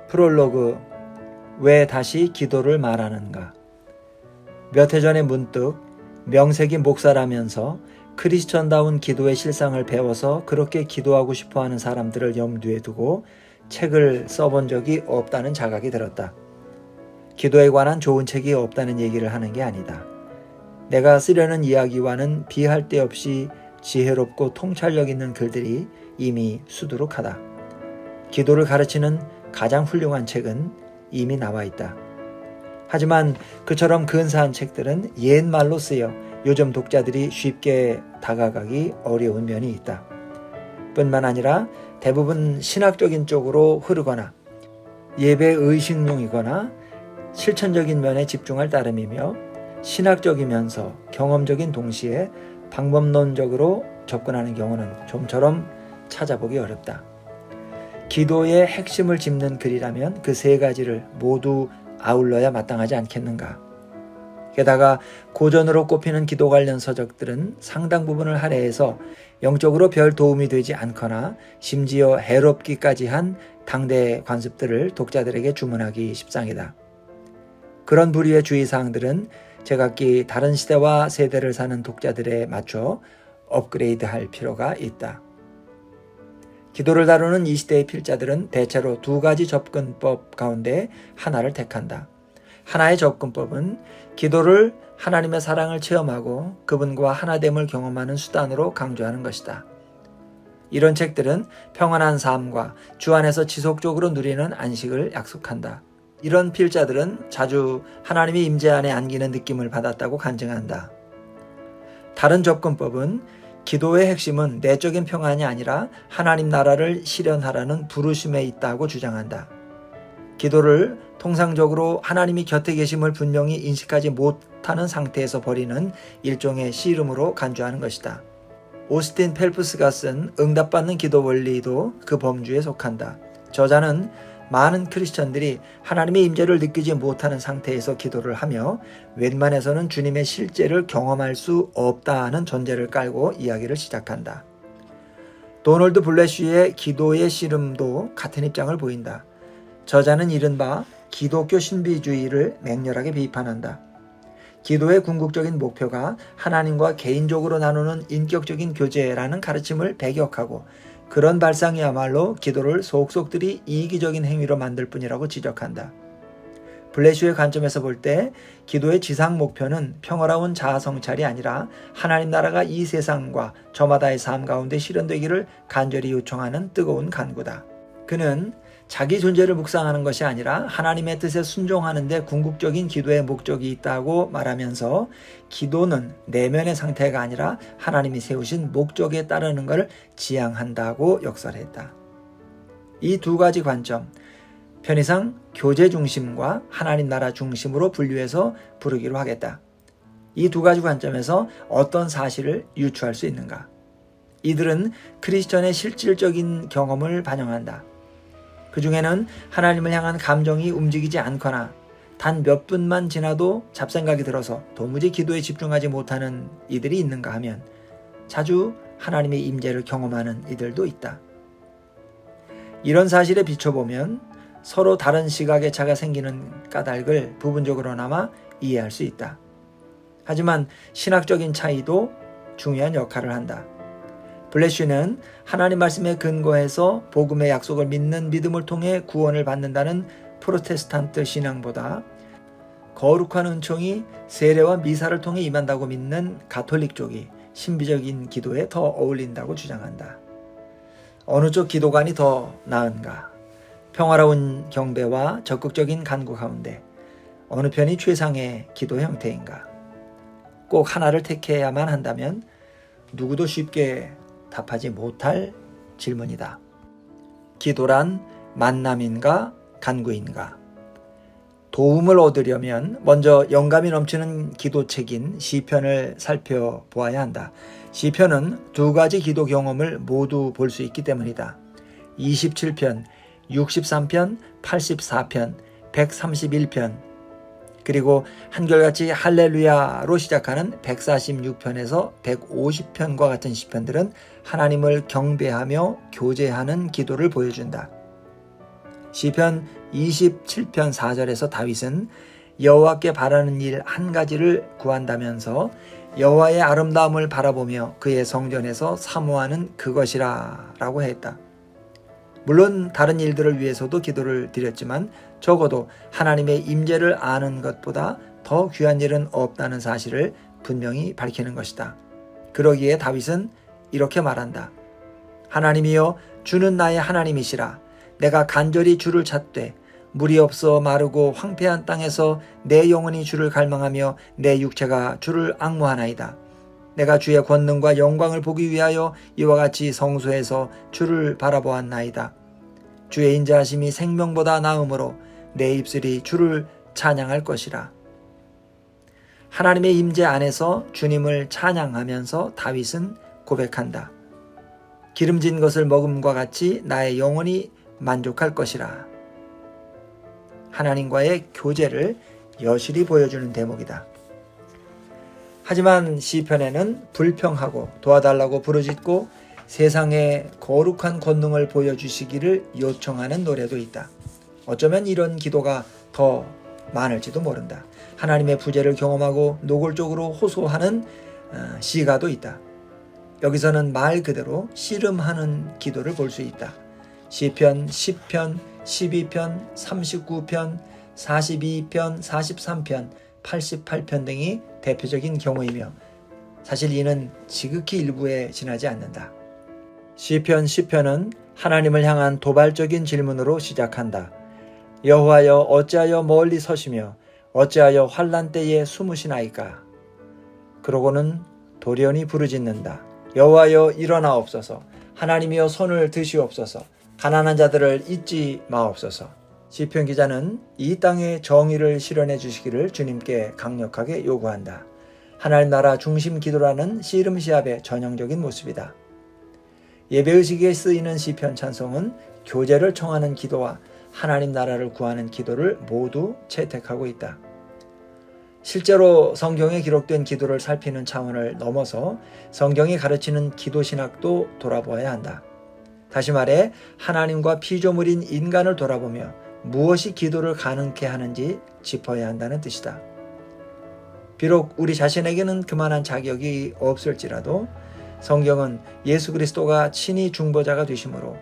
프롤로그. 왜 다시 기도를 말하는가? 몇 해 전에 문득 명색이 목사라면서 크리스천다운 기도의 실상을 배워서 그렇게 기도하고 싶어하는 사람들을 염두에 두고 책을 써본 적이 없다는 자각이 들었다. 기도에 관한 좋은 책이 없다는 얘기를 하는 게 아니다. 내가 쓰려는 이야기와는 비할 데 없이 지혜롭고 통찰력 있는 글들이 이미 수두룩하다. 기도를 가르치는 가장 훌륭한 책은 이미 나와 있다. 하지만 그처럼 근사한 책들은 옛말로 쓰여 요즘 독자들이 쉽게 다가가기 어려운 면이 있다. 뿐만 아니라 대부분 신학적인 쪽으로 흐르거나 예배 의식용이거나 실천적인 면에 집중할 따름이며 신학적이면서 경험적인 동시에 방법론적으로 접근하는 경우는 좀처럼 찾아보기 어렵다. 기도의 핵심을 짚는 글이라면 그 세 가지를 모두 아울러야 마땅하지 않겠는가. 게다가 고전으로 꼽히는 기도 관련 서적들은 상당 부분을 할애해서 영적으로 별 도움이 되지 않거나 심지어 해롭기까지 한 당대 관습들을 독자들에게 주문하기 십상이다. 그런 부류의 주의사항들은 제각기 다른 시대와 세대를 사는 독자들에 맞춰 업그레이드할 필요가 있다. 기도를 다루는 이 시대의 필자들은 대체로 두 가지 접근법 가운데 하나를 택한다. 하나의 접근법은 기도를 하나님의 사랑을 체험하고 그분과 하나됨을 경험하는 수단으로 강조하는 것이다. 이런 책들은 평안한 삶과 주 안에서 지속적으로 누리는 안식을 약속한다. 이런 필자들은 자주 하나님의 임재 안에 안기는 느낌을 받았다고 간증한다. 다른 접근법은 기도의 핵심은 내적인 평안이 아니라 하나님 나라를 실현하라는 부르심에 있다고 주장한다. 기도를 통상적으로 하나님이 곁에 계심을 분명히 인식하지 못하는 상태에서 벌이는 일종의 씨름으로 간주하는 것이다. 오스틴 펠프스가 쓴 응답받는 기도 원리도 그 범주에 속한다. 저자는 많은 크리스천들이 하나님의 임재를 느끼지 못하는 상태에서 기도를 하며 웬만해서는 주님의 실제를 경험할 수 없다는 전제를 깔고 이야기를 시작한다. 도널드 블래쉬의 기도의 씨름도 같은 입장을 보인다. 저자는 이른바 기독교 신비주의를 맹렬하게 비판한다. 기도의 궁극적인 목표가 하나님과 개인적으로 나누는 인격적인 교제라는 가르침을 배격하고 그런 발상이야말로 기도를 속속들이 이기적인 행위로 만들 뿐이라고 지적한다. 블래쉬의 관점에서 볼 때 기도의 지상 목표는 평화로운 자아 성찰이 아니라 하나님 나라가 이 세상과 저마다의 삶 가운데 실현되기를 간절히 요청하는 뜨거운 간구다. 그는 자기 존재를 묵상하는 것이 아니라 하나님의 뜻에 순종하는 데 궁극적인 기도의 목적이 있다고 말하면서 기도는 내면의 상태가 아니라 하나님이 세우신 목적에 따르는 것을 지향한다고 역설했다. 이 두 가지 관점, 편의상 교제 중심과 하나님 나라 중심으로 분류해서 부르기로 하겠다. 이 두 가지 관점에서 어떤 사실을 유추할 수 있는가? 이들은 크리스천의 실질적인 경험을 반영한다. 그 중에는 하나님을 향한 감정이 움직이지 않거나 단 몇 분만 지나도 잡생각이 들어서 도무지 기도에 집중하지 못하는 이들이 있는가 하면 자주 하나님의 임재를 경험하는 이들도 있다. 이런 사실에 비춰보면 서로 다른 시각의 차가 생기는 까닭을 부분적으로나마 이해할 수 있다. 하지만 신학적인 차이도 중요한 역할을 한다. 블래쉬는 하나님 말씀에 근거해서 복음의 약속을 믿는 믿음을 통해 구원을 받는다는 프로테스탄트 신앙보다 거룩한 은총이 세례와 미사를 통해 임한다고 믿는 가톨릭 쪽이 신비적인 기도에 더 어울린다고 주장한다. 어느 쪽 기도관이 더 나은가? 평화로운 경배와 적극적인 간구 가운데 어느 편이 최상의 기도 형태인가? 꼭 하나를 택해야만 한다면 누구도 쉽게 답하지 못할 질문이다. 기도란 만남인가 간구인가? 도움을 얻으려면 먼저 영감이 넘치는 기도책인 시편을 살펴보아야 한다. 시편은 두 가지 기도 경험을 모두 볼 수 있기 때문이다. 27편, 63편, 84편, 131편 그리고 한결같이 할렐루야로 시작하는 146편에서 150편과 같은 시편들은 하나님을 경배하며 교제하는 기도를 보여준다. 시편 27편 4절에서 다윗은 여호와께 바라는 일 한 가지를 구한다면서 여호와의 아름다움을 바라보며 그의 성전에서 사모하는 그것이라 라고 했다. 물론 다른 일들을 위해서도 기도를 드렸지만 적어도 하나님의 임재를 아는 것보다 더 귀한 일은 없다는 사실을 분명히 밝히는 것이다. 그러기에 다윗은 이렇게 말한다. 하나님이여 주는 나의 하나님이시라. 내가 간절히 주를 찾되 물이 없어 마르고 황폐한 땅에서 내 영혼이 주를 갈망하며 내 육체가 주를 앙모하나이다. 내가 주의 권능과 영광을 보기 위하여 이와 같이 성소에서 주를 바라보았나이다. 주의 인자하심이 생명보다 나음으로 내 입술이 주를 찬양할 것이라. 하나님의 임재 안에서 주님을 찬양하면서 다윗은 고백한다. 기름진 것을 먹음과 같이 나의 영혼이 만족할 것이라. 하나님과의 교제를 여실히 보여주는 대목이다. 하지만 시편에는 불평하고 도와달라고 부르짖고 세상에 거룩한 권능을 보여주시기를 요청하는 노래도 있다. 어쩌면 이런 기도가 더 많을지도 모른다. 하나님의 부재를 경험하고 노골적으로 호소하는 시가도 있다. 여기서는 말 그대로 씨름하는 기도를 볼 수 있다. 시편 10편, 12편, 39편, 42편, 43편, 88편 등이 대표적인 경우이며 사실 이는 지극히 일부에 지나지 않는다. 시편 10편은 하나님을 향한 도발적인 질문으로 시작한다. 여호와여 어찌하여 멀리 서시며 어찌하여 환난 때에 숨으시나이까. 그러고는 돌연히 부르짖는다. 여호와여 일어나옵소서. 하나님이여 손을 드시옵소서. 가난한 자들을 잊지 마옵소서. 시편 기자는 이 땅의 정의를 실현해 주시기를 주님께 강력하게 요구한다. 하나님 나라 중심 기도라는 씨름 시합의 전형적인 모습이다. 예배의식에 쓰이는 시편 찬송은 교제를 청하는 기도와 하나님 나라를 구하는 기도를 모두 채택하고 있다. 실제로 성경에 기록된 기도를 살피는 차원을 넘어서 성경이 가르치는 기도 신학도 돌아보아야 한다. 다시 말해 하나님과 피조물인 인간을 돌아보며 무엇이 기도를 가능케 하는지 짚어야 한다는 뜻이다. 비록 우리 자신에게는 그만한 자격이 없을지라도 성경은 예수 그리스도가 친히 중보자가 되심으로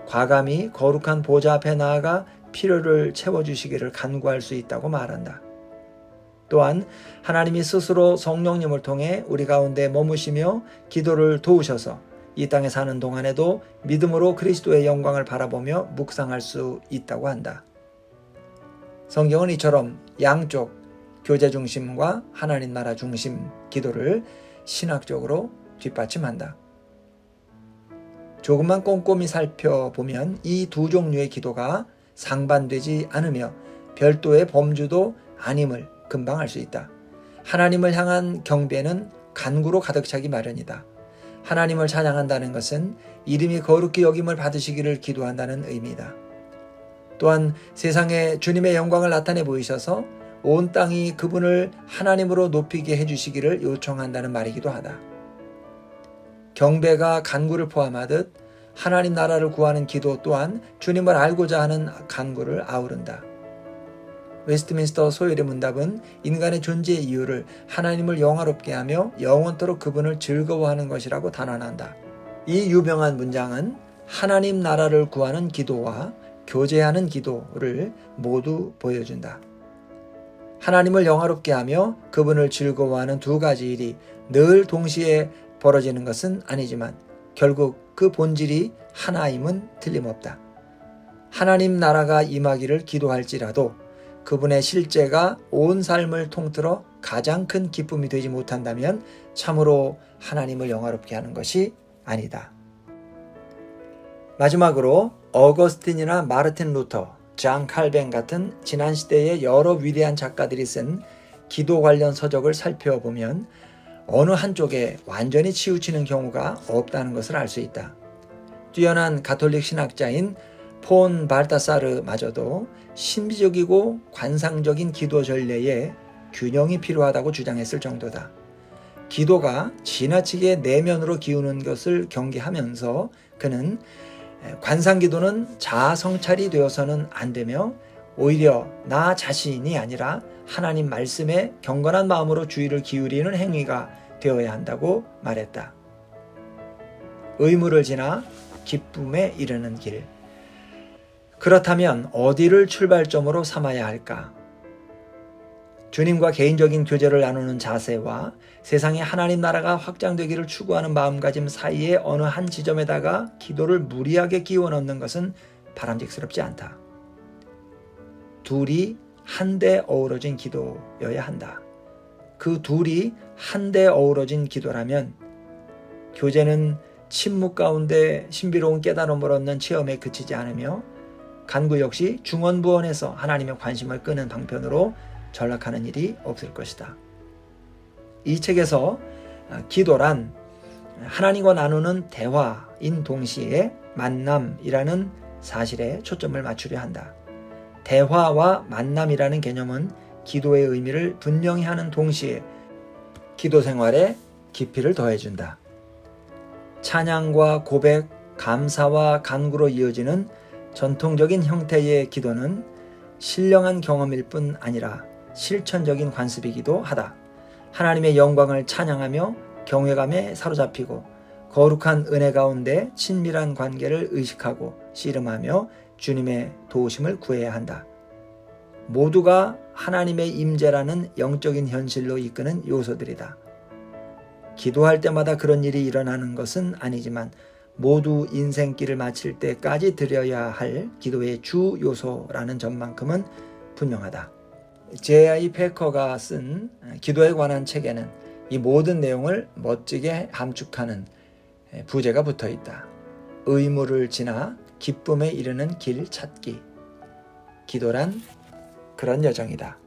과감히 거룩한 보좌 앞에 나아가 필요를 채워주시기를 간구할 수 있다고 말한다. 또한 하나님이 스스로 성령님을 통해 우리 가운데 머무시며 기도를 도우셔서 이 땅에 사는 동안에도 믿음으로 그리스도의 영광을 바라보며 묵상할 수 있다고 한다. 성경은 이처럼 양쪽 교제 중심과 하나님 나라 중심 기도를 신학적으로 뒷받침한다. 조금만 꼼꼼히 살펴보면 이 두 종류의 기도가 상반되지 않으며 별도의 범주도 아님을 금방 알 수 있다. 하나님을 향한 경배는 간구로 가득 차기 마련이다. 하나님을 찬양한다는 것은 이름이 거룩히 여김을 받으시기를 기도한다는 의미다. 또한 세상에 주님의 영광을 나타내 보이셔서 온 땅이 그분을 하나님으로 높이게 해주시기를 요청한다는 말이기도 하다. 경배가 간구를 포함하듯 하나님 나라를 구하는 기도 또한 주님을 알고자 하는 간구를 아우른다. 웨스트민스터 소열의 문답은 인간의 존재의 이유를 하나님을 영화롭게 하며 영원토록 그분을 즐거워하는 것이라고 단언한다. 이 유명한 문장은 하나님 나라를 구하는 기도와 교제하는 기도를 모두 보여준다. 하나님을 영화롭게 하며 그분을 즐거워하는 두 가지 일이 늘 동시에 벌어지는 것은 아니지만 결국 그 본질이 하나임은 틀림없다. 하나님 나라가 임하기를 기도할지라도 그분의 실제가 온 삶을 통틀어 가장 큰 기쁨이 되지 못한다면 참으로 하나님을 영화롭게 하는 것이 아니다. 마지막으로 어거스틴이나 마르틴 루터, 장 칼뱅 같은 지난 시대의 여러 위대한 작가들이 쓴 기도 관련 서적을 살펴보면 어느 한쪽에 완전히 치우치는 경우가 없다는 것을 알 수 있다. 뛰어난 가톨릭 신학자인 폰 발타사르마저도 신비적이고 관상적인 기도 전례에 균형이 필요하다고 주장했을 정도다. 기도가 지나치게 내면으로 기우는 것을 경계하면서 그는 관상기도는 자아 성찰이 되어서는 안 되며 오히려 나 자신이 아니라 하나님 말씀에 경건한 마음으로 주의를 기울이는 행위가 되어야 한다고 말했다. 의무를 지나 기쁨에 이르는 길. 그렇다면 어디를 출발점으로 삼아야 할까? 주님과 개인적인 교제를 나누는 자세와 세상에 하나님 나라가 확장되기를 추구하는 마음가짐 사이의 어느 한 지점에다가 기도를 무리하게 끼워 넣는 것은 바람직스럽지 않다. 둘이 한데 어우러진 기도여야 한다. 그 둘이 한데 어우러진 기도라면 교제는 침묵 가운데 신비로운 깨달음을 얻는 체험에 그치지 않으며 간구 역시 중언부언해서 하나님의 관심을 끄는 방편으로 전락하는 일이 없을 것이다. 이 책에서 기도란 하나님과 나누는 대화인 동시에 만남이라는 사실에 초점을 맞추려 한다. 대화와 만남이라는 개념은 기도의 의미를 분명히 하는 동시에 기도 생활에 깊이를 더해준다. 찬양과 고백, 감사와 간구로 이어지는 전통적인 형태의 기도는 신령한 경험일 뿐 아니라 실천적인 관습이기도 하다. 하나님의 영광을 찬양하며 경외감에 사로잡히고 거룩한 은혜 가운데 친밀한 관계를 의식하고 씨름하며 주님의 도우심을 구해야 한다. 모두가 하나님의 임재라는 영적인 현실로 이끄는 요소들이다. 기도할 때마다 그런 일이 일어나는 것은 아니지만 모두 인생길을 마칠 때까지 드려야 할 기도의 주 요소라는 점만큼은 분명하다. J.I. 패커가 쓴 기도에 관한 책에는 이 모든 내용을 멋지게 함축하는 부제가 붙어 있다. 의무를 지나 기쁨에 이르는 길 찾기. 기도란 그런 여정이다.